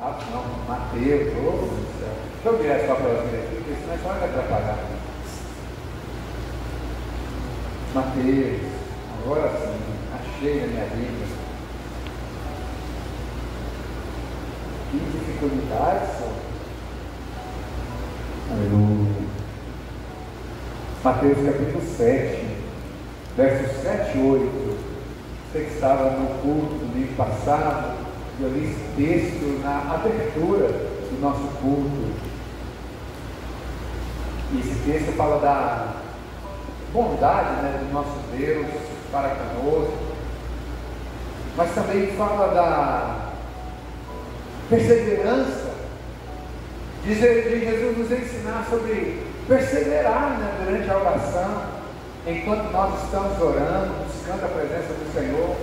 Ah, não, Mateus, oh, deixa eu virar esse papelzinho aqui, porque senão só vai atrapalhar. Mateus, agora sim, achei na minha vida. Que dificuldades são. Aleluia. Mateus capítulo 7, versos 7 e 8. Você que estava no culto do domingo passado, eu li esse texto na abertura do nosso culto. E esse texto fala da bondade, né, do nosso Deus para conosco, mas também fala da perseverança de Jesus nos ensinar sobre perseverar, né, durante a oração, enquanto nós estamos orando, buscando a presença do Senhor.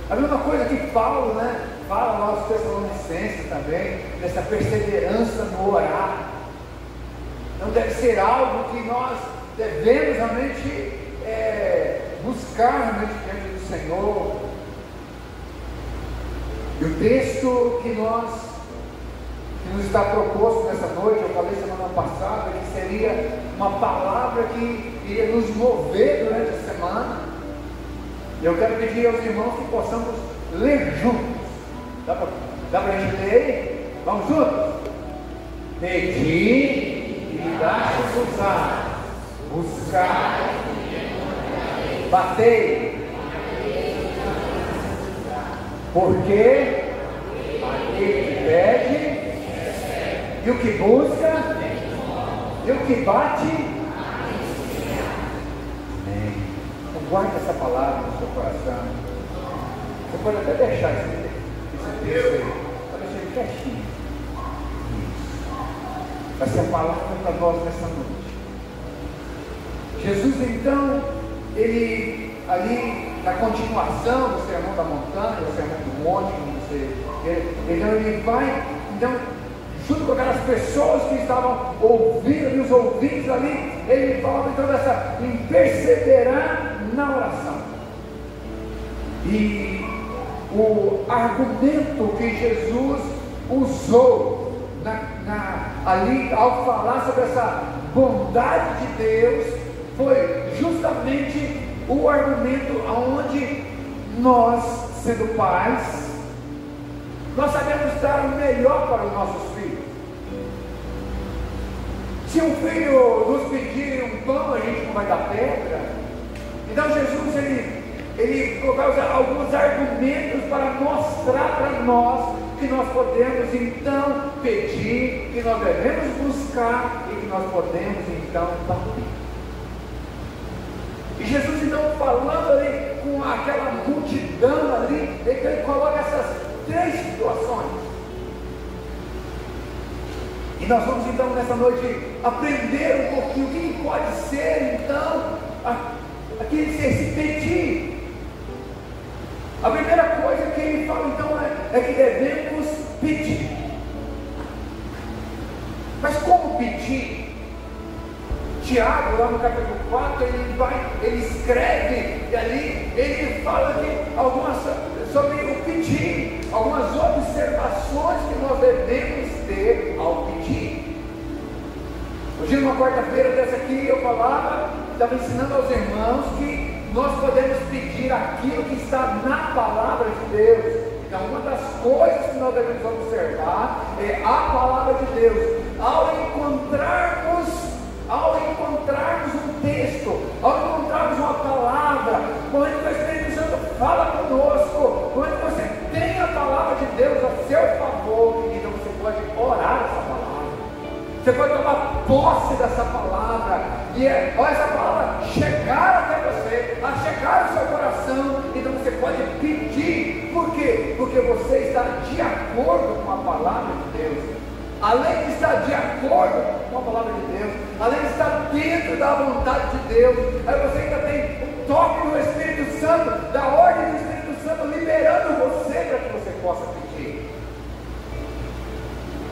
A mesma coisa que Paulo, né, fala lá aos Tessalonicenses também, dessa perseverança no orar. Não deve ser algo que nós devemos realmente buscar realmente diante do Senhor. E o texto que nos está proposto nessa noite, eu falei semana passada, que seria uma palavra que iria nos mover durante a semana. E eu quero pedir aos irmãos que possamos ler juntos. Dá para a gente ler? Vamos juntos? Pedi e dar-se-vos-á, buscar, batei, porque aquele que pede, e o que busca, e o que bate. Amém. Então guarde essa palavra no seu coração. Você pode até deixar esse texto aí, pode deixar ele quietinho. Vai ser a palavra para nós nessa noite. Jesus então, ele ali na continuação do sermão da montanha, do sermão do monte, como você quer, então ele vai, junto com aquelas pessoas que estavam ouvindo, e os ouvintes ali, ele fala então dessa, em perseverar na oração. E o argumento que Jesus usou ali ao falar sobre essa bondade de Deus foi justamente o argumento onde nós, sendo pais, nós sabemos dar o melhor para os nossos filhos. Se um filho nos pedir um pão, a gente não vai dar pedra. Então Jesus ele vai usar alguns argumentos para mostrar para nós que nós podemos então pedir, que nós devemos buscar e que nós podemos então bater. E Jesus então falando ali com aquela multidão ali, ele coloca essas três situações. E nós vamos então nessa noite aprender um pouquinho o que pode ser então esse pedir. A primeira coisa que ele fala então é que devemos pedir. Mas como pedir? Tiago, lá no capítulo 4, ele escreve, e ali ele fala sobre o pedir, algumas observações que nós devemos ter ao pedir. Hoje, numa quarta-feira dessa aqui, eu estava ensinando aos irmãos que nós podemos pedir aquilo que está na palavra de Deus. Então, uma das coisas que nós devemos observar é a palavra de Deus. Ao encontrarmos um texto, ao encontrarmos uma palavra, quando o Espírito Santo fala conosco, quando você tem a palavra de Deus a seu favor, então você pode orar essa palavra, você pode tomar posse dessa palavra, e essa palavra chegar até você, a chegar no seu coração, então você pode pedir. Por quê? Porque você está de acordo com a palavra de Deus. Além de estar de acordo com a palavra de Deus, além de estar dentro da vontade de Deus, aí você ainda tem o toque do Espírito Santo, da ordem do Espírito Santo, liberando você para que você possa pedir.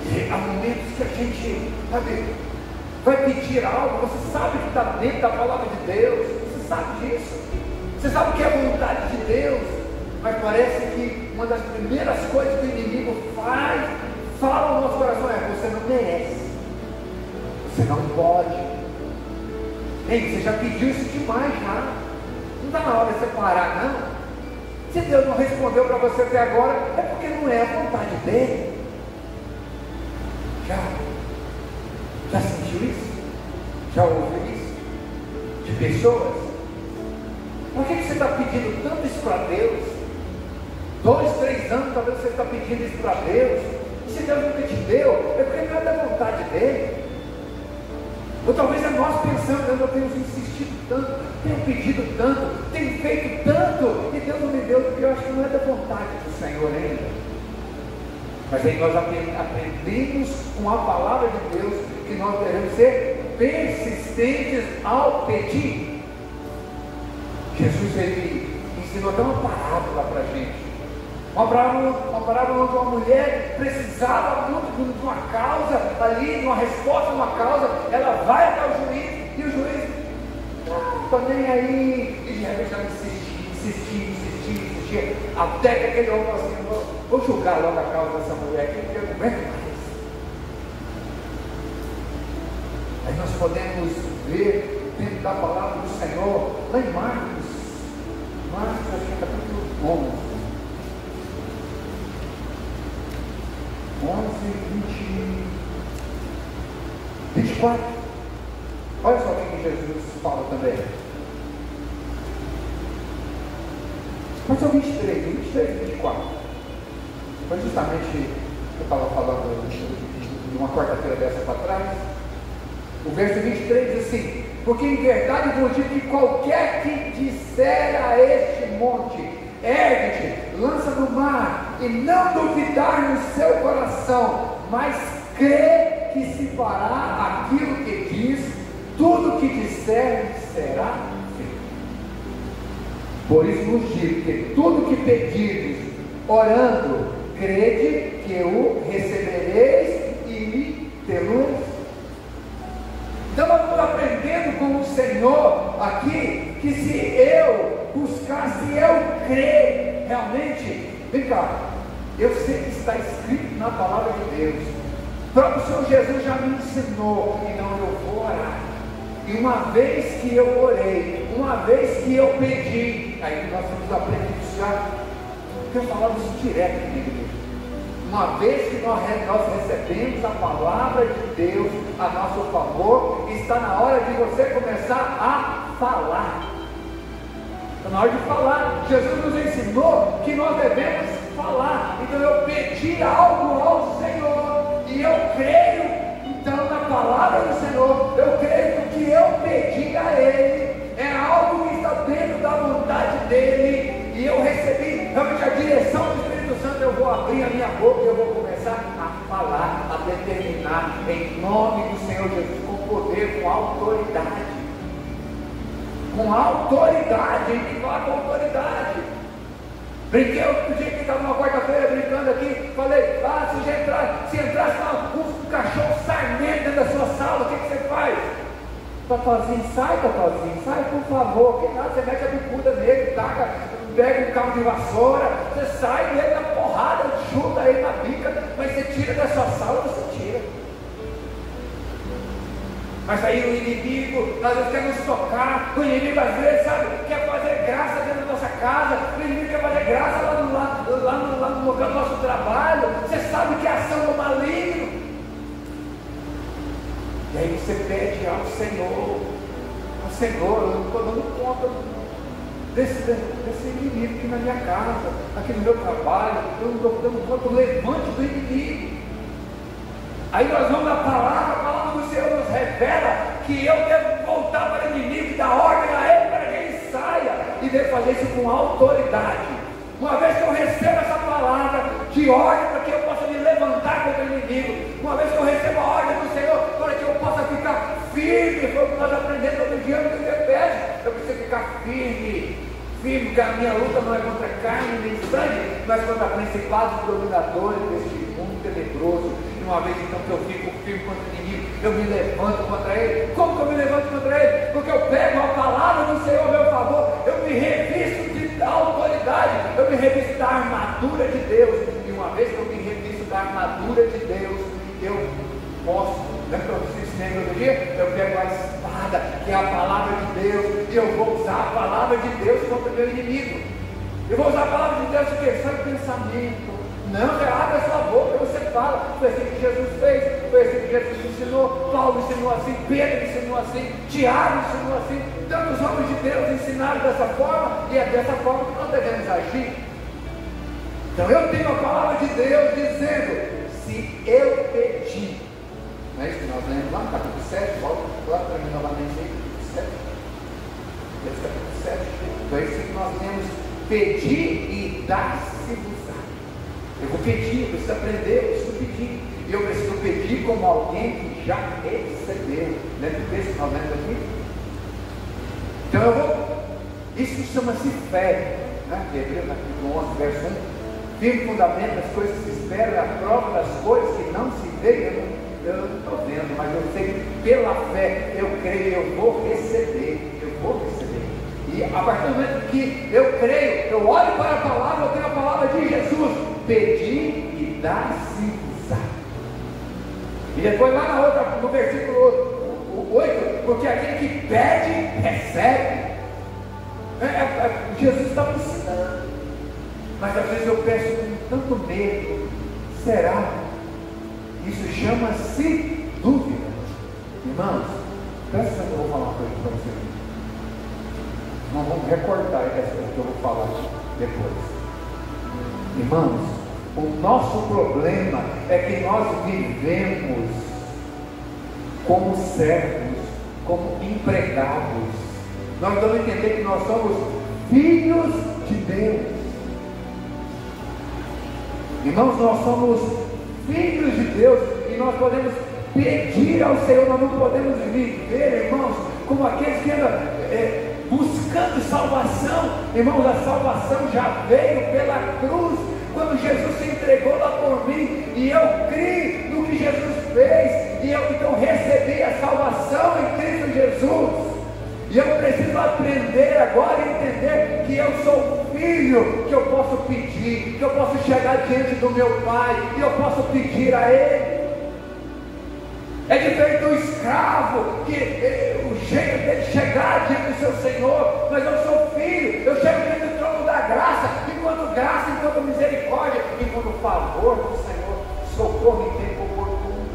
E há momentos que a gente, vai pedir algo, você sabe que está dentro da palavra de Deus, você sabe disso, você sabe que é a vontade de Deus, mas parece que uma das primeiras coisas que o inimigo fala nosso coração é: você não merece, você não pode. Ei, você já pediu isso demais já. Não está na hora de você parar, não. Se Deus não respondeu para você até agora, é porque não é a vontade dele. Já sentiu isso? Já ouviu isso? De pessoas? Por que você está pedindo tanto isso para Deus? 2, 3 anos talvez você está pedindo isso para Deus. E se Deus nunca te deu, é porque não é da vontade dele. Ou talvez é nós pensando: eu tenho insistido tanto, tenho pedido tanto, tenho feito tanto, e Deus não me deu, porque eu acho que não é da vontade do Senhor ainda. Mas aí nós aprendemos com a palavra de Deus que nós devemos ser persistentes ao pedir. Jesus, ele ensinou até uma parábola para a gente. Uma parábola onde uma mulher precisava muito de uma causa ali, de uma resposta de uma causa. Ela vai até o juiz, e o juiz não está nem aí. E de repente ela insistia, até que aquele homem falou assim: vou julgar logo a causa dessa mulher aqui, porque eu não aguento mais. Aí nós podemos ver dentro da palavra do Senhor, lá em Marcos, acho que é capítulo 24. Olha só o que Jesus fala também. Mas é o 23 e 24. Foi justamente eu estava falando de uma quarta-feira dessa para trás. O verso 23 diz assim: porque em verdade vos digo que qualquer que disser a este monte: ergue-te, lança no mar, e não duvidar no seu coração, mas crê que se fará aquilo que diz, tudo que disser será feito. Por isso vos digo que tudo que pedirdes, orando, crede que o recebereis e me tereis. Então nós estamos aprendendo com o Senhor aqui, que se eu buscar, se eu crer realmente, vem cá, eu sei que está escrito na palavra de Deus. O próprio Senhor Jesus já me ensinou: e não, eu vou orar. E uma vez que eu orei, uma vez que eu pedi, aí nós temos aprendido isso já. Eu falava isso direto comigo. Uma vez que nós recebemos a palavra de Deus a nosso favor, está na hora de você começar a falar. Está na hora de falar. Jesus nos ensinou que nós devemos falar. Então eu pedi algo ao Senhor, e eu creio então na palavra do Senhor. Eu creio que o que eu pedi a Ele é algo que está dentro da vontade dEle, e eu recebi realmente a direção do Espírito Santo. Eu vou abrir a minha boca e eu vou começar a falar, a determinar em nome do Senhor Jesus, com poder, com autoridade. Com autoridade, a gente tem que falar com autoridade. Brinquei outro dia que estava numa quarta-feira brincando aqui, falei: se entrasse um cachorro sarnento dentro da sua sala, o que você faz? Tatozinho, sai, por favor. Que nada, você mete a bicuda nele, taca, pega um cabo de vassoura, você sai dele na porrada, chuta ele na bica, mas você tira da sua sala, você tira. Mas aí o inimigo, nós queremos tocar. O inimigo às vezes, sabe, quer fazer graça dentro da nossa casa. O inimigo quer fazer graça lá no local do nosso trabalho. Você sabe que é ação do maligno. E aí você pede ao Senhor: eu não estou dando conta desse inimigo aqui na minha casa, aqui no meu trabalho. Eu não estou dando conta do levante do inimigo. Aí nós vamos na palavra, a palavra do Senhor nos revela que eu devo voltar para o inimigo e dar ordem a ele para que ele saia, e devo fazer isso com autoridade. Uma vez que eu recebo essa palavra de ordem para que eu possa me levantar contra o inimigo, uma vez que eu recebo a ordem do Senhor para que eu possa ficar firme, foi o que nós aprendemos todo dia no Efésios. Eu preciso ficar firme, porque a minha luta não é contra carne nem sangue, mas contra principados e dominadores deste mundo tenebroso. E uma vez então que eu fico firme contra o inimigo, eu me levanto contra ele. Como que eu me levanto contra ele? Porque eu pego a palavra do Senhor a meu favor, eu me revisto de autoridade, eu me revisto da armadura de Deus. E uma vez que eu me revisto da armadura de Deus, eu posso, lembra que eu disse isso outro dia? Eu pego a espada, que é a palavra de Deus, e eu vou usar a palavra de Deus contra o meu inimigo. Eu vou usar a palavra de Deus de quê? Só de pensamento. Não, você abre a sua boca, você fala. Foi assim que Jesus fez, foi assim que Jesus ensinou. Paulo ensinou assim, Pedro ensinou assim, Tiago ensinou assim. Tantos homens de Deus ensinaram dessa forma, e é dessa forma que nós devemos agir. Então eu tenho a palavra de Deus dizendo: se eu pedir, não é isso que nós lemos lá no capítulo 7, volta para mim novamente aí, capítulo 7, então é isso que nós temos: pedir e dar-se-vos. Eu vou pedir, eu preciso aprender, eu preciso pedir. E eu preciso pedir como alguém que já recebeu. Lembra do texto que nós lemos aqui? Então eu vou. Isso chama-se fé. Né? Hebreus capítulo 11, verso 1. Firme fundamento das coisas que se esperam, a prova das coisas que não se veem. Eu não estou vendo, mas eu sei que pela fé eu creio, eu vou receber. Eu vou receber. E a partir do momento que eu creio, eu olho para a palavra, eu tenho a palavra de Jesus. Pedir e dar-se-vos-á. E depois lá na outra, no versículo 8, porque aquele que pede, recebe. Jesus está me ensinando. Mas às vezes eu peço com tanto medo. Será? Isso chama-se dúvida. Irmãos, presta atenção que eu vou falar uma coisa para vocês. Nós vamos recortar essa coisa que eu vou falar depois. Irmãos, o nosso problema é que nós vivemos como servos, como empregados. Nós vamos entender que nós somos filhos de Deus. Irmãos, nós somos filhos de Deus e nós podemos pedir ao Senhor. Nós não podemos viver, irmãos, como aqueles que andam buscando salvação. Irmãos, a salvação já veio pela cruz, quando Jesus se entregou lá por mim, e eu criei no que Jesus fez, e eu então recebi a salvação em Cristo Jesus. E eu preciso aprender agora a entender que eu sou filho, que eu posso pedir, que eu posso chegar diante do meu Pai, e eu posso pedir a Ele. É diferente do escravo, que o jeito dele chegar diante do seu Senhor. Mas eu sou filho, eu chego diante do trono da graça, enquanto misericórdia, enquanto favor do Senhor, socorro em tempo oportuno.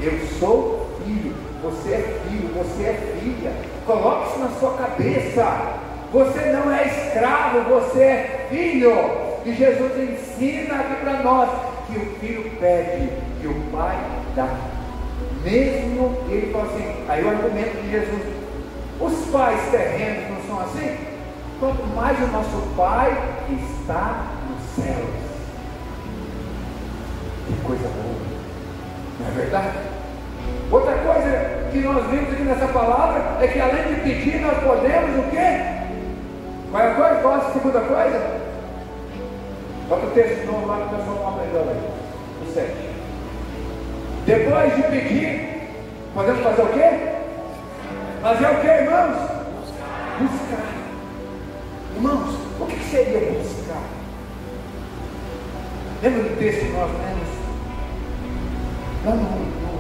Eu sou filho, você é filho, você é filha. Coloque isso na sua cabeça. Você não é escravo, você é filho. E Jesus ensina aqui para nós que o filho pede e o pai dá. Mesmo ele fala assim, aí o argumento de Jesus: os pais terrenos não são assim? Quanto mais o nosso Pai que está nos céus. Que coisa boa, não é verdade? Outra coisa que nós vimos aqui nessa palavra é que além de pedir, nós podemos o quê? Qual é a coisa? Qual é a segunda coisa? Bota o texto de novo lá que o pessoal não aprendeu lá. O 7. Depois de pedir, podemos fazer o quê? Fazer o quê, irmãos? Buscar. Irmãos, o que seria buscar? Lembra do texto que nós lemos? Lá no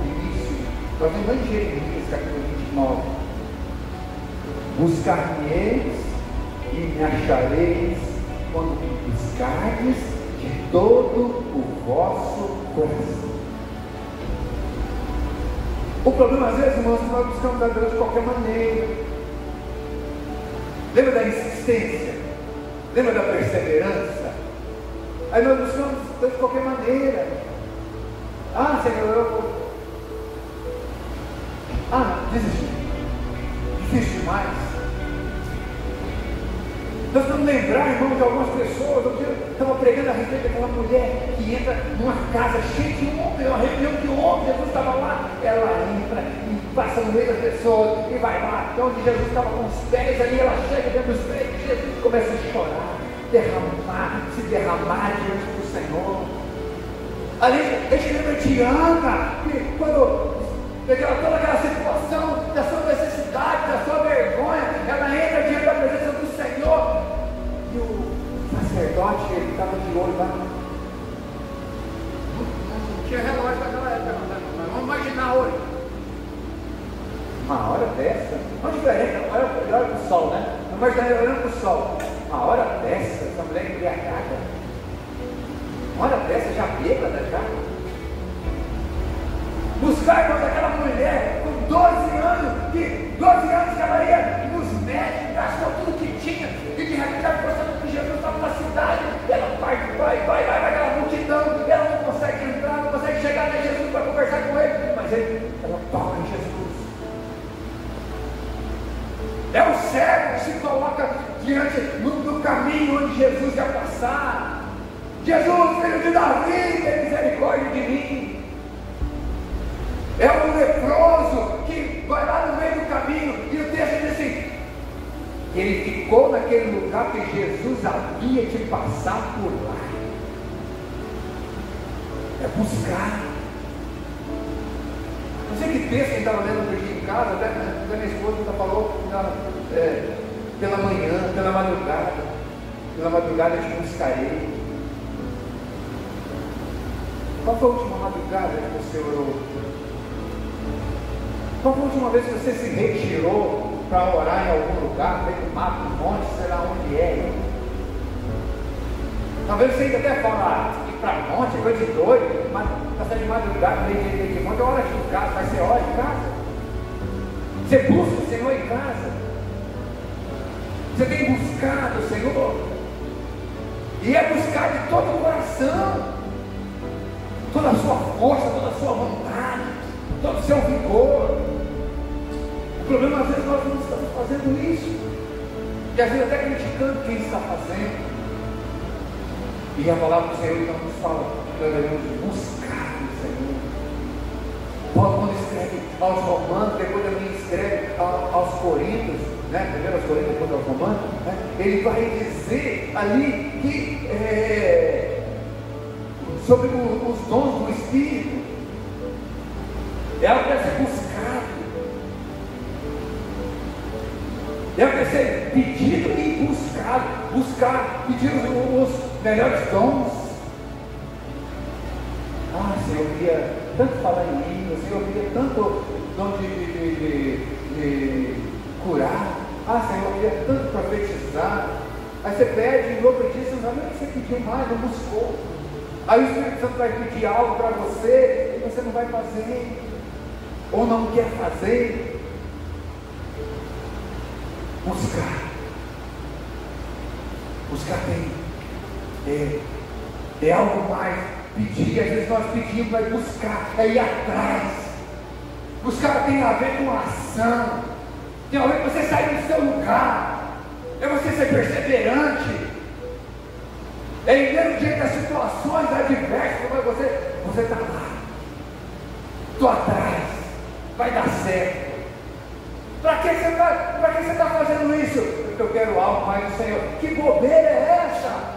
início, nós lemos lá em Jeremias, capítulo 29. Buscar-me-eis e me achareis quando me buscardes de todo o vosso coração. O problema, às vezes, irmãos, nós buscamos a Deus de qualquer maneira. Lembra da insistência? Lembra da perseverança? Aí nós buscamos Deus de qualquer maneira. Ah, Senhor, eu vou. Desisti. Difícil demais. Nós vamos lembrar, irmão, de algumas pessoas. Eu estava pregando a respeito daquela mulher que entra numa casa cheia de homens, uma reunião de homens. Jesus estava lá, ela entra e passa no meio das pessoas e vai lá, onde Jesus estava com os pés ali, ela chega dentro dos pés e Jesus começa a chorar, se derramar diante do Senhor. Ali, a gente lembra de Ana, que quando toda aquela situação da sua necessidade, da sua vergonha, ela entra diante da presença do Senhor, e o sacerdote, ele estava de olho lá, não tinha relógio naquela época, Uma diferença, olha para o sol, né? Não está olhando para o sol. Uma hora dessa, essa mulher embriagada. Uma hora dessa já bêbada já. Buscar, irmãos, aquela mulher com 12 anos que ela ia nos médicos, gastou tudo que tinha, e de repente ela ficou sabendo que Jesus estava na cidade, e ela vai, aquela multidão, e ela não consegue entrar, não consegue chegar até Jesus para conversar com ele, mas ela toca em Jesus. É o cego que se coloca diante do caminho onde Jesus ia passar. Jesus, filho de Davi, tem misericórdia de mim. É o leproso que vai lá no meio do caminho, e o texto diz assim: ele ficou naquele lugar que Jesus havia de passar por lá. É buscar. Não sei que texto que estava lendo aqui em casa, até minha esposa ainda falou pela manhã, pela madrugada eu te buscarei. Qual foi a última madrugada que você orou? Qual foi a última vez que você se retirou para orar em algum lugar, no meio do mato, no monte, sei lá onde é? Talvez você ainda até falar ir para monte, coisa de doido, mas passar de madrugada, meio de monte, hora aqui em casa, mas você ora em casa? Você busca o Senhor em casa? Você tem buscado o Senhor? E é buscar de todo o coração, toda a sua força, toda a sua vontade, todo o seu vigor. O problema, às vezes, nós não estamos fazendo isso, e às vezes até criticando quem está fazendo. E a palavra do Senhor então nos fala que nós devemos buscar o Senhor. Paulo, quando escreve aos Romanos, depois também escreve aos Coríntios, né? Primeiro aos Coríntios, depois aos Romanos, né? Ele vai dizer ali que sobre os dons do Espírito é algo para ser buscado, é algo para ser pedido e buscar, pedir os melhores dons. Senhor, eu queria tanto falar em línguas, Senhor, eu queria tanto dom de curar, Senhor, eu queria tanto profetizar. Aí você pede, em outro dia você não sabe nem o que você pediu mais, não buscou. Aí o Espírito Santo vai pedir algo para você e você não vai fazer, ou não quer fazer. Buscar é algo mais. Pedir, às vezes nós pedimos, mas buscar é ir atrás. Buscar tem a ver com ação, tem a ver com você sair do seu lugar, é você ser perseverante, é ir mesmo diante das situações adversas, mas você está lá, estou atrás, vai dar certo. Para que você está fazendo isso? Porque eu quero algo mais do Senhor. Que bobeira é essa?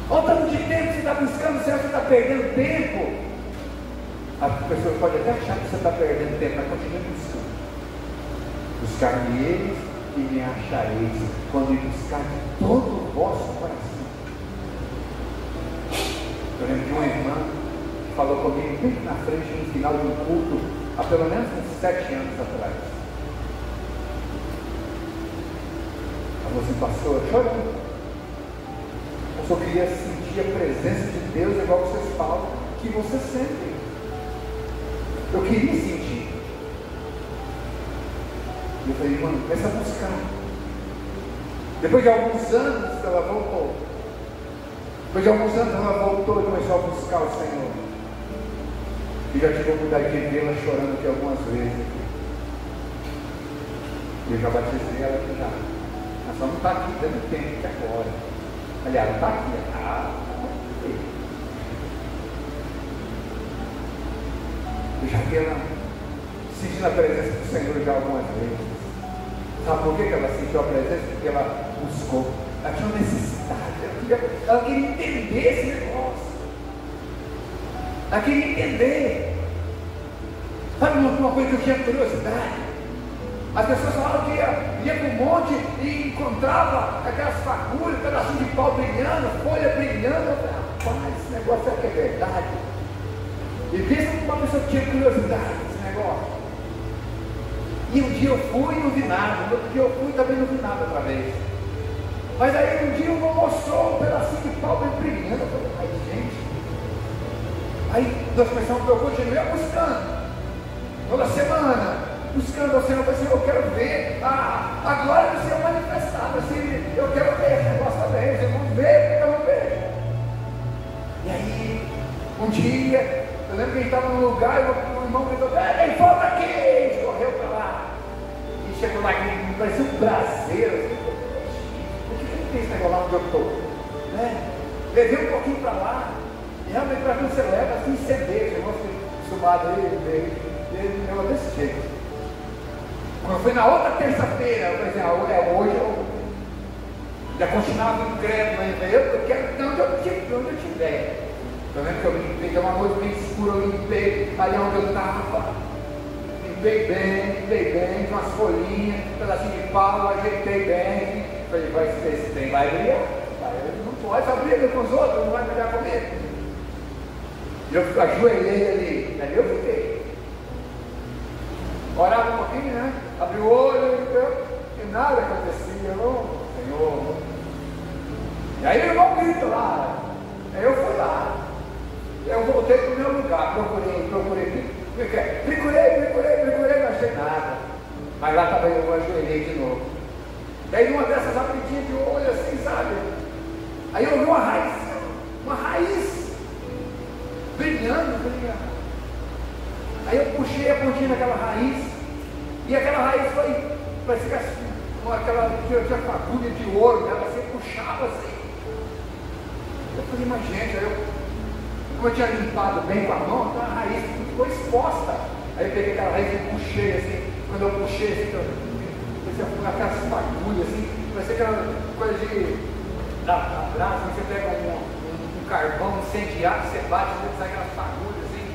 Olha o tanto de tempo que você está buscando o Senhor, você está perdendo tempo. A pessoa pode até achar que você está perdendo tempo, mas continue buscando. Buscar-me eles e me achareis, quando me buscar de todo o vosso coração. Eu lembro de uma irmã que falou comigo bem na frente, no final de um culto, há pelo menos uns 7 anos atrás. Ela falou assim: pastor, chorando, eu só queria sentir a presença de Deus, igual vocês falam que você sente. Eu queria sentir. E eu falei: mano, começa a buscar. Depois de alguns anos ela voltou. Depois de alguns anos ela voltou e começou a buscar o Senhor. E já tive a oportunidade de vê-la chorando aqui algumas vezes. E eu já batizei ela aqui já. Ela só não está aqui dando tempo que agora. Aliás, ela está aqui. Eu já vi ela sentindo a presença do Senhor já algumas vezes. Sabe por que ela sentiu a presença? Porque ela buscou. Ela tinha uma necessidade. Ela queria entender esse negócio. Ela queria entender. Sabe uma coisa que eu tinha curiosidade? As pessoas falavam que ia para o monte e encontrava aquelas fagulhas, pedacinho de pau brilhando, folha brilhando. Eu falei: rapaz, esse negócio será que é verdade? E pensa numa pessoa que tinha curiosidade desse negócio. E um dia eu fui e não vi nada, no outro dia eu fui e também não vi nada outra vez. Mas aí um dia um mostrou um pedacinho de pau bem brilhando. Eu falei, ai gente. Aí nós começamos a continuar buscando. Toda semana, buscando ao Senhor. Eu falei, eu quero ver a glória do Senhor manifestada. Assim, eu quero ver esse negócio também. Vocês vão ver, porque eu não vejo. E aí, um dia, eu lembro que a gente estava num lugar e o irmão gritou, ei, volta aqui! A gente correu para lá. E chegou lá, que parecia um braseiro. Assim, por que não tem esse negócio lá onde eu estou? Né? Levei um pouquinho para lá. E realmente para mim você leva assim, incendeia. Irmão, acostumado aí, ele me levou desse jeito. Quando foi na outra terça-feira, eu falei assim, hoje eu já continuava incrédulo ainda. Eu quero de onde eu estiver. Eu lembro que eu limpei, uma noite bem escura, eu limpei ali onde eu estava. Limpei bem, com umas folhinhas, um pedacinho de pau, ajeitei bem. Falei, vai ser esse trem, vai brilhar. Não pode, só briga com os outros, não vai brigar comigo. Eu ajoelhei ali eu fiquei. Orava um pouquinho, né? Abri o olho e nada acontecia. Senhor. E aí meu irmão grita lá. Aí eu fui lá. Eu voltei para o meu lugar. Procurei, não achei nada. Mas lá estava eu ajoelhei de novo. E aí numa dessas abridinhas de olho assim, sabe? Aí eu vi uma raiz. Brilhando. Aí eu puxei a pontinha daquela raiz, e aquela raiz foi, parecia que tinha fagulha de ouro, ela assim, puxava assim. Eu falei, mas gente, como eu tinha limpado bem com a mão, então a raiz ficou exposta. Aí eu peguei aquela raiz e puxei assim, quando eu puxei assim, parecia aquelas fagulhas assim, parecia aquela coisa da brasa, você pega um carvão incendiado, você bate, sai aquelas fagulhas assim.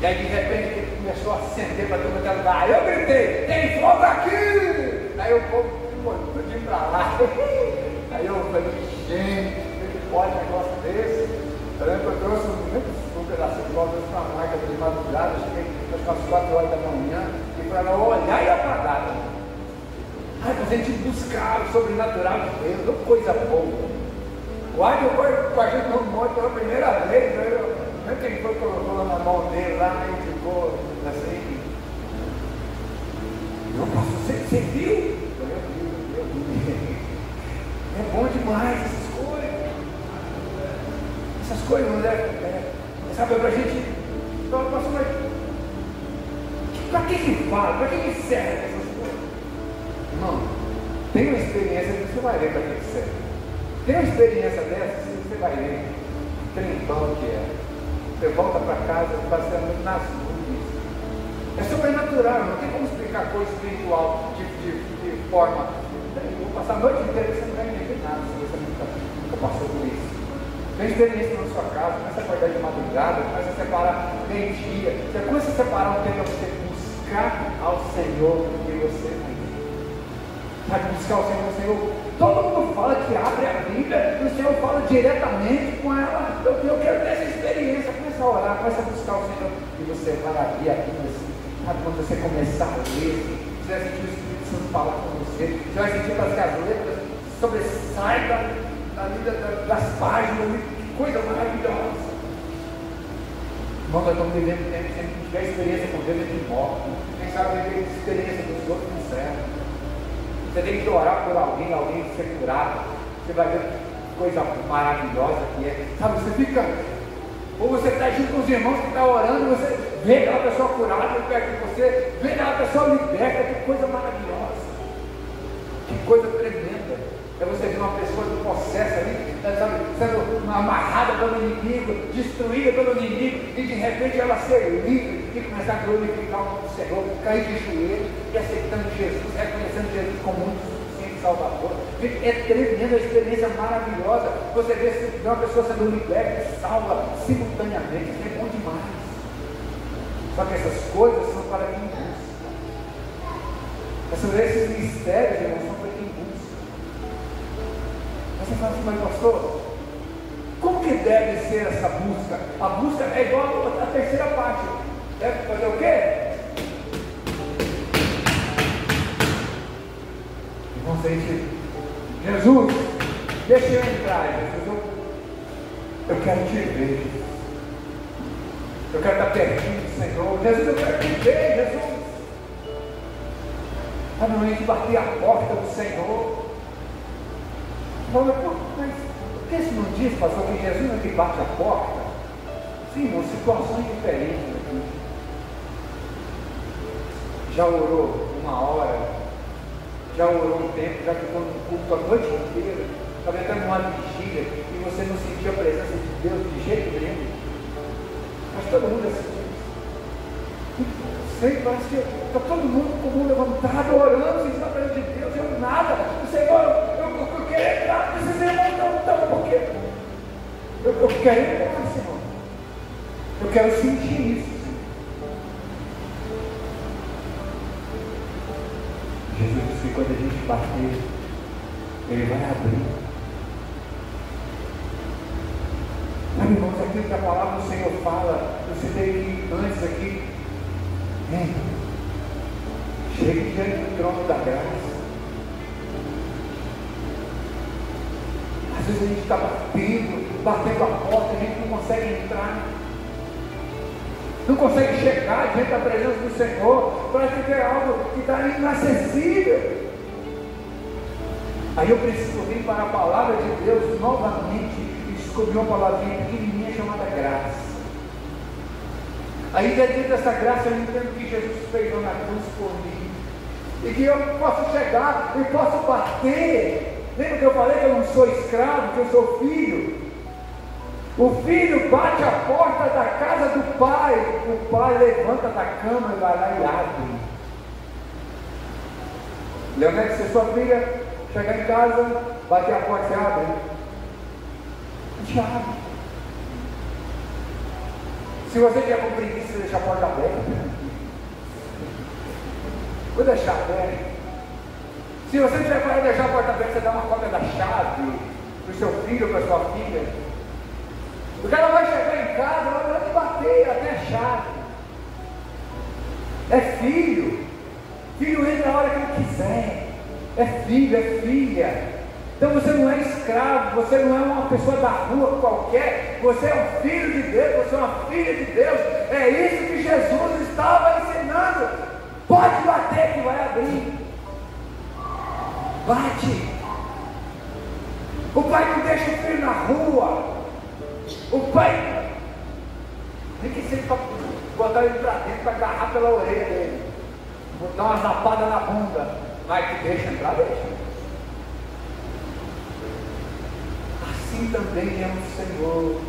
E aí de repente ele começou a acender para todo aquele lugar. Aí eu gritei, tem fogo aqui! Aí o povo ficou tudo para lá. Aí eu falei, gente, como que pode um negócio desse? Eu lembro que eu trouxe um pedacinho de volta para a marca de madrugada, eu cheguei às 4 horas da manhã, e para ela olhar e apagar. Ai, mas a gente buscar o sobrenatural de Deus, coisa boa. Guarde o corpo com a gente no monte pela primeira vez, não é quem foi colocou na mão dele lá, e ficou assim. Não, pastor, você viu? Eu vi. É bom demais essas coisas. Essas coisas, não é? Sabe, pra gente. Pastor, mas pra que fala? Pra que serve essas coisas? Irmão, tem uma experiência que você vai ver pra que serve. Tem uma experiência dessa, você vai ver o trembão que é. Você volta para casa passeando nas nuvens. É sobrenatural, não tem como explicar coisa espiritual de forma. Eu vou passar a noite inteira, você não vai entender nada se você nunca passou por isso. Tem experiência na sua casa, começa a acordar de madrugada, começa a separar meio-dia, você começa a separar um tempo para você buscar ao Senhor e você vai buscar o Senhor. Todo mundo fala que abre a Bíblia e o Senhor fala diretamente com ela. Eu quero ter essa experiência. Começa a orar, começa a buscar o Senhor. E você vai abrir a Bíblia assim. Sabe, quando você começar a ler, você vai sentir o Espírito Santo falar com você. Você vai sentir que as letras sobressaem das páginas. Que coisa maravilhosa. Irmão, nós estamos vivendo tempo. Se a gente tiver experiência com Deus, a gente morre. Quem sabe viver experiência dos outros não serve. Você tem que orar por alguém ser curado. Você vai ver que coisa maravilhosa que é. Sabe, você fica. Ou você está junto com os irmãos que estão orando, você vê aquela pessoa curada perto de você, vê aquela pessoa liberta, que coisa maravilhosa. Que coisa tremenda. É você ver uma pessoa do processo ali, sabe, sendo amarrada pelo inimigo, destruída pelo inimigo, e de repente ela ser livre e começar a glorificar o nome do Senhor, cair de joelho e aceitando Jesus, reconhecendo Jesus como um suficiente Salvador. É tremenda, a experiência maravilhosa. Você vê uma pessoa sendo liberta e salva simultaneamente, isso é bom demais. Só que essas coisas são para quem busca. Esses mistérios, irmãos, são para quem busca. Você fala assim, mas pastor, como que deve ser essa busca? A busca é igual a terceira parte. Deve fazer o quê? Irmãos, a gente, Jesus, deixa eu entrar, Jesus, eu quero te ver. Eu quero estar pertinho do Senhor. Jesus, eu quero te ver, Jesus. Para não gente bater a porta do Senhor. Mas por que isso não diz, pastor, que Jesus é que bate a porta? Sim, irmão, situações diferentes aqui. Já orou 1 hora, já orou um tempo, já ficou no culto a noite inteira, talvez até numa vigília, e você não sentiu a presença de Deus de jeito nenhum. Mas todo mundo assistiu isso. Sei, parece que está todo mundo com o mundo levantado, orando, sentindo a presença de Deus, eu nada. O Senhor, eu quero entrar nesses irmãos, não, por quê? Eu quero entrar, Senhor. Eu quero sentir isso, Senhor. Jesus disse que quando a gente bater, Ele vai abrir. Sabe, irmãos, aquilo que a palavra do Senhor fala, eu citei antes aqui, chegue diante do trono da graça. Às vezes a gente está batendo a porta, a gente não consegue entrar, não consegue chegar diante da presença do Senhor, parece que é algo que está inacessível. Aí eu preciso vir para a palavra de Deus novamente e descobrir uma palavrinha pequenininha chamada graça. Aí dentro dessa graça eu entendo que Jesus fez na cruz por mim. E que eu posso chegar e posso bater. Lembra que eu falei que eu não sou escravo, que eu sou filho? O filho bate a porta da casa do pai. O pai levanta da cama e vai lá e abre. Lembra que se sua filha chegar em casa, bater a porta e abre? A gente abre. Se você tiver com preguiça de deixar a porta aberta, vou deixar aberta. Se você tiver para deixar a porta aberta, você dá uma cópia da chave para o seu filho ou para a sua filha. O cara vai chegar em casa, vai te bater até a chave. É filho. Filho entra a hora que ele quiser. É filho, é filha. Então você não é escravo, você não é uma pessoa da rua qualquer, você é um filho de Deus, você é uma filha de Deus. É isso que Jesus estava ensinando. Pode bater que vai abrir. Bate. O pai não deixa o filho na rua. O pai tem que ser para botar ele para dentro, para agarrar pela orelha dele, botar uma zapada na bunda, mas que deixa entrar, deixa. Assim também é o Senhor.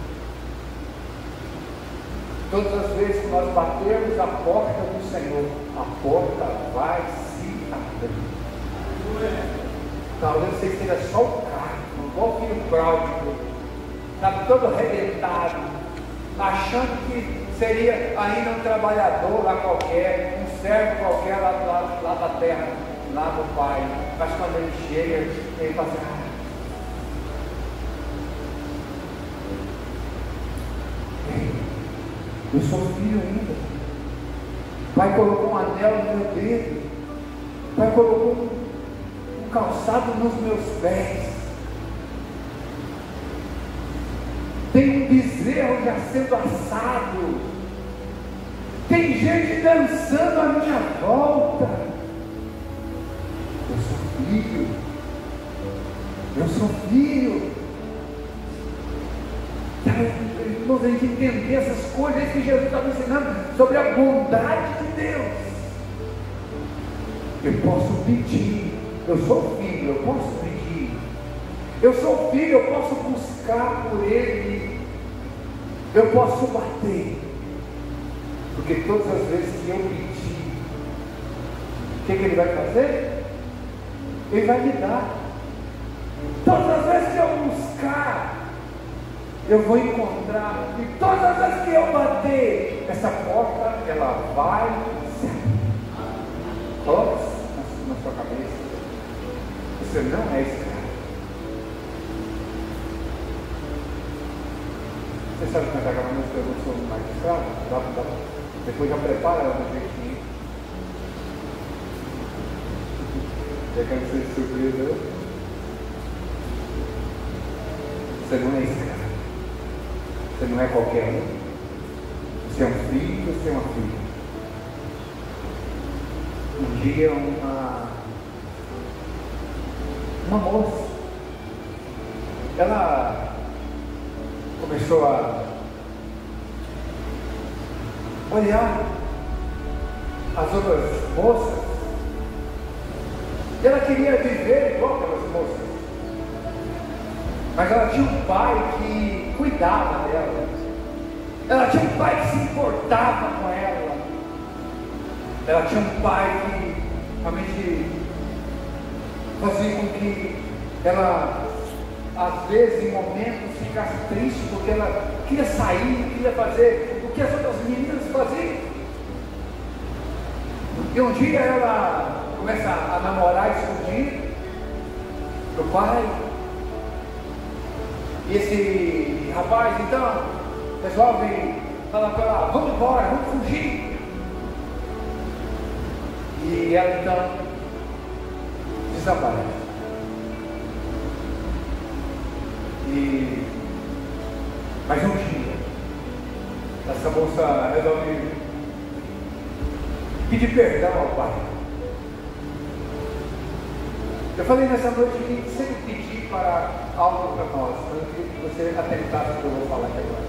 Todas as vezes que nós batermos a porta do Senhor, a porta vai se abrir. Talvez você esteja só o carro, igual o filho pródigo, está todo arrebentado, achando que seria ainda um trabalhador lá qualquer, um servo qualquer lá da terra, lá do Pai. Mas quando ele chega, ele fala assim: eu sou filho ainda. O Pai colocou um anel no meu dedo. O Pai colocou um calçado nos meus pés. Tem um bezerro já sendo assado. Tem gente dançando à minha volta. Eu sou filho. Eu sou filho. Irmãos, a gente entender essas coisas que Jesus estava ensinando sobre a bondade de Deus. Eu posso pedir. Eu sou filho, eu posso pedir. Eu sou filho, eu posso buscar por Ele. Eu posso bater. Porque todas as vezes que eu pedir, o que Ele vai fazer? Ele vai me dar. Todas as vezes que eu buscar, eu vou encontrar. E todas as vezes que eu bater, essa porta, ela vai se abrir. Coloque na sua cabeça. Você não é escravo. Você sabe cantar aquela música? Eu não sou mais escravo? Depois já prepara ela no jeitinho. Já quero ser surpresa. Você não é escravo. Você não é qualquer um. Você é um filho, você é uma filha. Um dia uma moça, ela começou a olhar as outras moças, e ela queria viver igual aquelas moças, mas ela tinha um pai que cuidava dela, ela tinha um pai que se importava com ela tinha um pai que realmente fazia com que ela, às vezes, em momentos, ficasse triste, porque ela queria sair, queria fazer o que as outras meninas faziam. E um dia ela começa a namorar escondido do pai. E esse rapaz, então, resolve falar para ela: vamos embora, vamos fugir. E ela então desaparece. Mas um dia, essa moça resolve pedir perdão ao pai. Eu falei nessa noite que sempre pedi para algo para nós, mas eu queria que você atentasse no que eu vou falar aqui agora,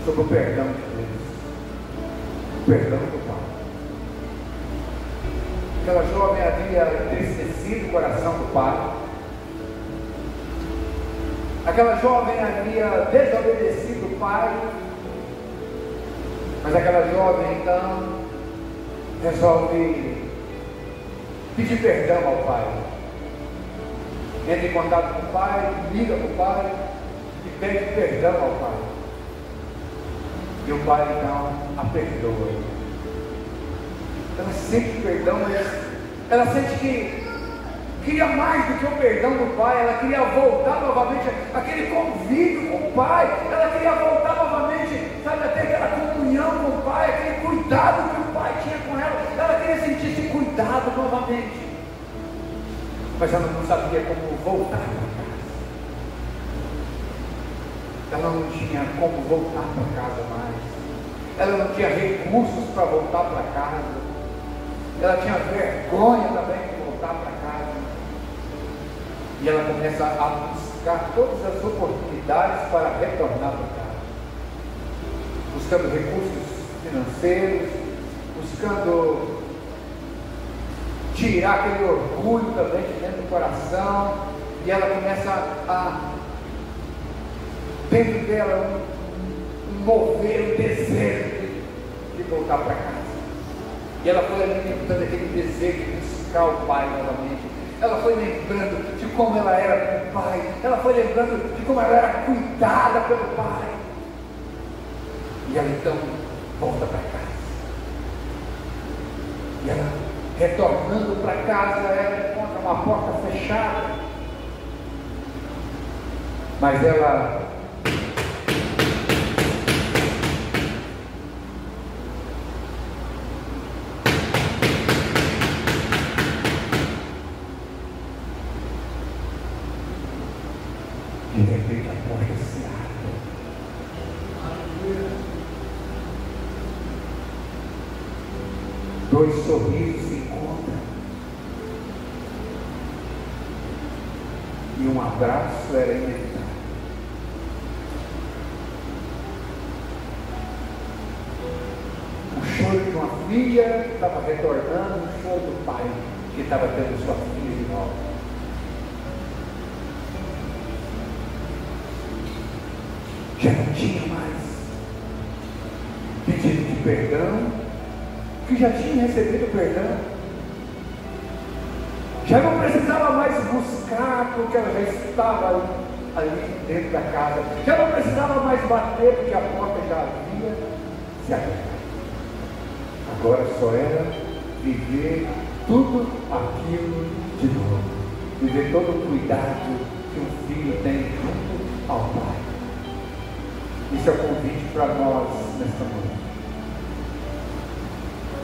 sobre o perdão de Deus, o perdão do pai. Aquela jovem havia entristecido o coração do pai. Aquela jovem havia desobedecido o pai. Mas aquela jovem então resolve pedir perdão ao pai. Entra em contato com o pai, liga para o pai e pede perdão ao pai. E o pai então a perdoa. Ela sente perdão, ela sente que queria mais do que o perdão do pai, ela queria voltar novamente aquele convívio com o pai, ela queria voltar novamente, sabe, até aquela comunhão com o pai, aquele cuidado que o pai tinha com ela queria sentir esse cuidado novamente, mas ela não sabia como voltar para casa, ela não tinha como voltar para casa mais, ela não tinha recursos para voltar para casa. Ela tinha vergonha também de voltar para casa. E ela começa a buscar todas as oportunidades para retornar para casa. Buscando recursos financeiros, buscando tirar aquele orgulho também de dentro do coração. E ela começa a, dentro dela, um mover, um desejo de voltar para casa. E ela foi alimentando aquele desejo de buscar o pai novamente. Ela foi lembrando de como ela era com o pai. Ela foi lembrando de como ela era cuidada pelo pai. E ela então volta para casa. E ela, retornando para casa, ela encontra uma porta fechada. Mas ela de repente a porta se abre. Dois sorrisos se encontram. E um abraço era inevitável. O choro de uma filha que estava retornando, o choro do pai que estava tendo sua filha de volta. Já não tinha mais pedido de perdão, que já tinha recebido perdão, já não precisava mais buscar, porque ela já estava ali dentro da casa, já não precisava mais bater, porque a porta já havia se aberto. Agora só era viver tudo aquilo de novo, viver todo o cuidado que um filho tem junto ao pai. Isso é o convite para nós nesta noite.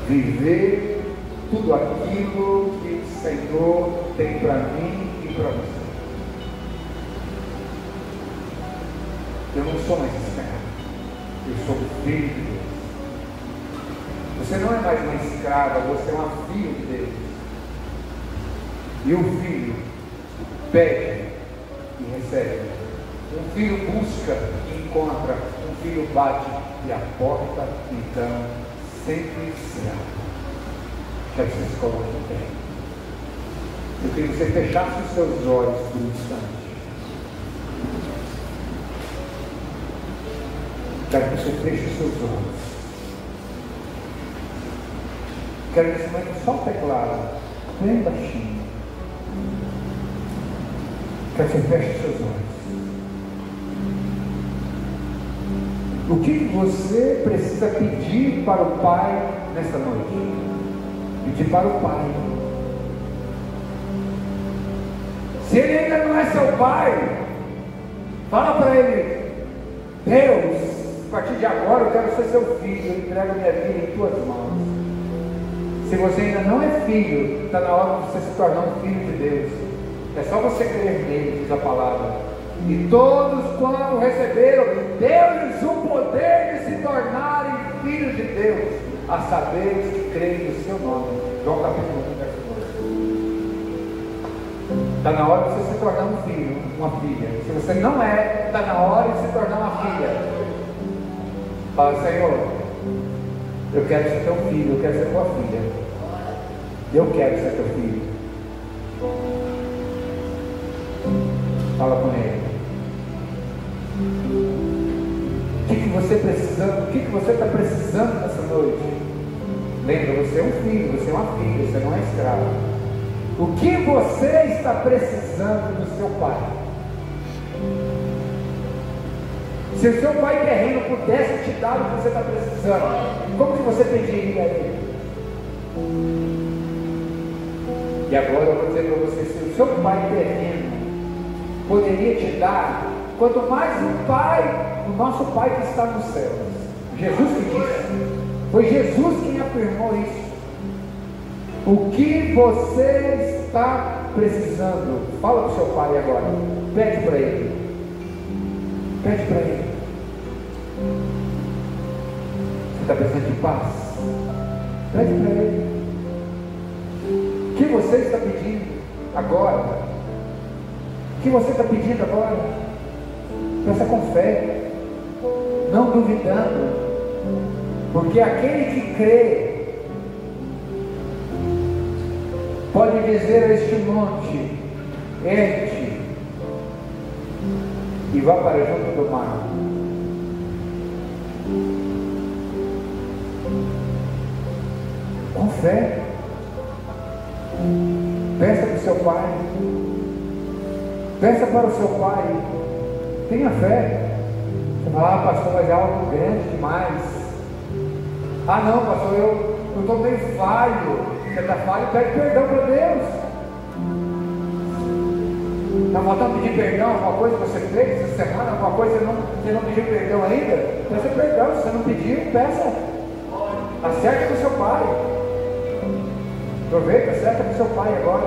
Viver tudo aquilo que o Senhor tem para mim e para você. Eu não sou mais escravo, eu sou filho de Deus. Você não é mais uma escrava, você é uma filha de Deus. E o filho pede e recebe. Um filho busca e encontra. Um filho bate e a porta então sempre se abre. Quero que você se coloque em pé. Eu queria que você fechasse os seus olhos por um instante. Quero que você feche os seus olhos. Quero nesse momento só o teclado, bem baixinho. Quero que você feche os seus olhos. O que você precisa pedir para o Pai nesta noite? Pedir para o Pai. Se Ele ainda não é seu Pai, fala para Ele: Deus, a partir de agora eu quero ser seu filho, eu entrego minha vida em tuas mãos. Se você ainda não é filho, está na hora de você se tornar um filho de Deus. É só você crer nele, diz a palavra. E todos quando receberam, deu-lhes o poder de se tornarem filhos de Deus, a saber os que creem no seu nome. João capítulo 1, verso 2. Está na hora de você se tornar um filho, uma filha. Se você não é, está na hora de se tornar uma filha. Fala: Senhor, eu quero ser teu filho, eu quero ser tua filha. Eu quero ser teu filho. Fala com ele. O que você está precisando nessa noite? Lembra, você é um filho, você é uma filha, você não é escravo. O que você está precisando do seu pai? Se o seu pai terreno pudesse te dar o que você está precisando, como que você pediria a ele? E agora eu vou dizer para você: se o seu pai terreno poderia te dar, quanto mais o Pai, o nosso Pai que está nos céus. Jesus que disse, foi Jesus quem afirmou isso. O que você está precisando? Fala para o seu Pai agora. Pede para Ele. Pede para Ele. Você está precisando de paz? Pede para Ele. O que você está pedindo agora? O que você está pedindo agora? Peça com fé, não duvidando, porque aquele que crê pode dizer a este monte: ergue-te e vá para junto do mar. Com fé, peça para o seu pai, peça para o seu pai, tenha fé. Você fala: ah, pastor, mas é algo grande demais. Ah, não, pastor, eu estou meio falho. Você está falho, pede perdão para Deus. Está faltando pedir perdão alguma coisa que você fez essa semana, alguma coisa que você não pediu perdão ainda? Peça perdão. Se você não pediu, peça. Acerte com o seu pai. Aproveita, acerta com o seu pai agora.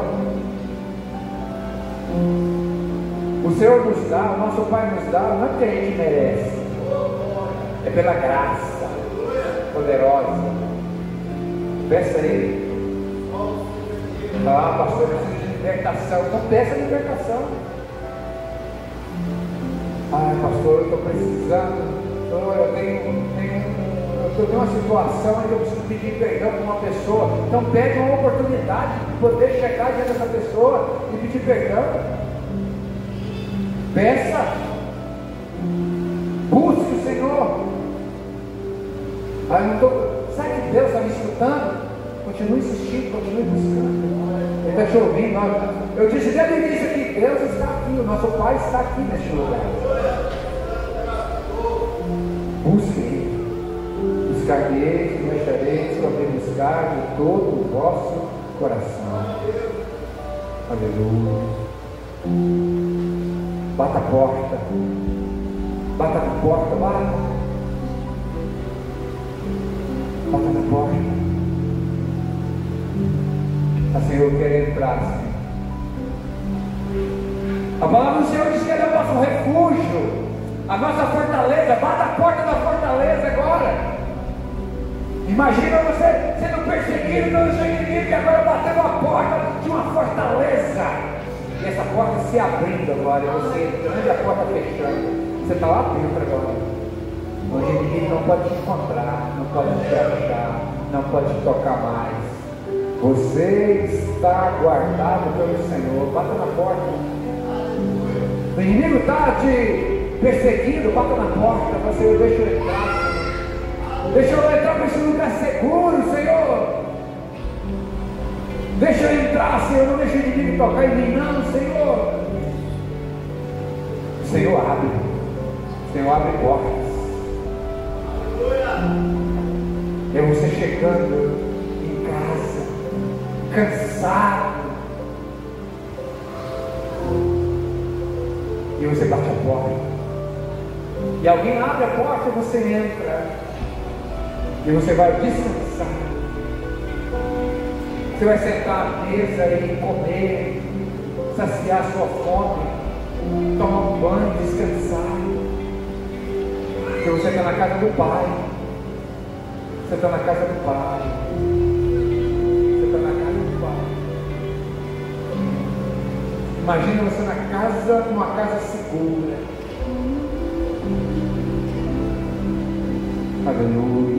O Senhor nos dá, o nosso Pai nos dá, não é porque a gente merece, é pela graça poderosa. Peça a Ele. Ah, pastor, eu preciso de libertação. Então peça libertação. Ah, pastor, eu estou precisando. Eu tenho uma situação em que eu preciso pedir perdão para uma pessoa. Então pede uma oportunidade de poder chegar diante dessa pessoa e pedir perdão. Peça. Busque o Senhor. Sabe que Deus está me escutando? Continue insistindo, continue buscando. Ele está te ouvindo. Eu disse desde o início aqui: Deus está aqui, o nosso Pai está aqui neste lugar. Busque. Buscar-me-eis, me achareis, quando me buscar de todo o vosso coração. Aleluia. Bata a porta. Bata na porta, bata. Bata na porta. O Senhor quer entrar, Senhor. A palavra do Senhor diz que Ele é o nosso refúgio, a nossa fortaleza. Bata a porta da fortaleza agora. Imagina você sendo perseguido pelo seu inimigo e agora batendo a porta de uma fortaleza. E essa porta se abrindo agora, e você entrando e a porta fechando. Você está lá dentro agora. O inimigo não pode te encontrar, não pode te achar, não pode te tocar mais. Você está guardado pelo Senhor. Bata na porta. O inimigo está te perseguindo, bata na porta. Você deixa eu entrar. Deixa eu entrar para esse lugar seguro, Senhor. Deixa eu entrar, Senhor. Não deixa o inimigo tocar em mim, não, Senhor. O Senhor abre. O Senhor abre portas. É você chegando em casa, cansado, e você bate a porta, e alguém abre a porta e você entra, e você vai descansar. Você vai sentar à mesa e comer, saciar sua fome, tomar um banho, descansar. Porque você está na casa do Pai. Você está na casa do Pai. Você está na casa do Pai. Imagina você na casa, numa casa segura. Aleluia.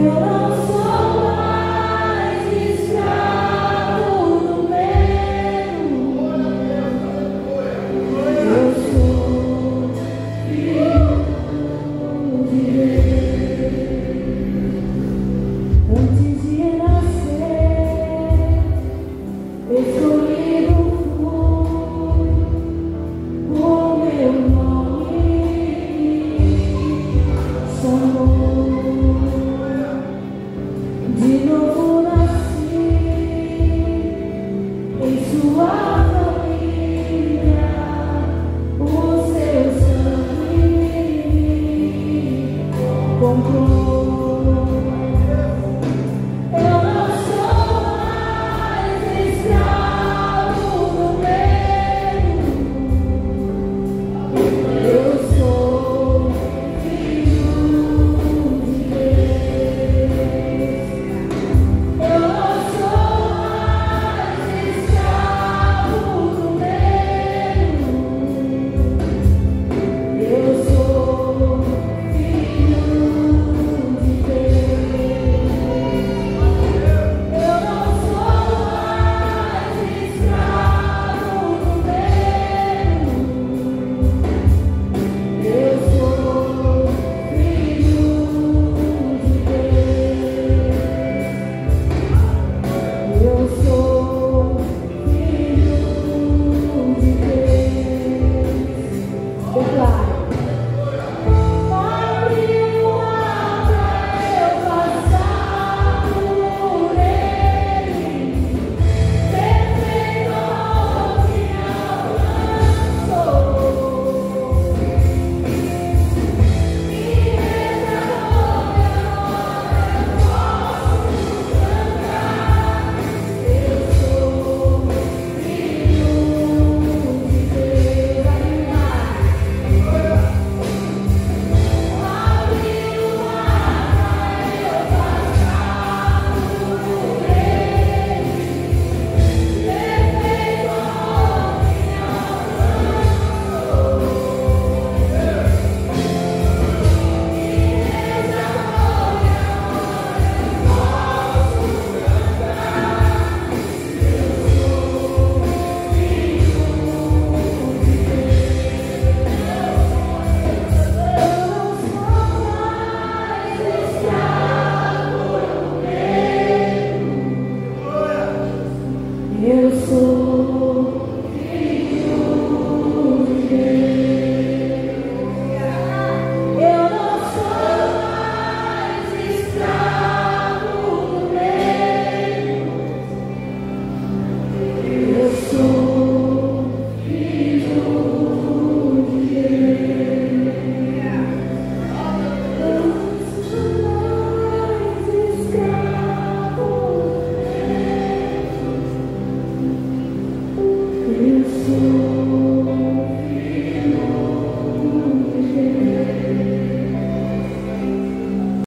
Oh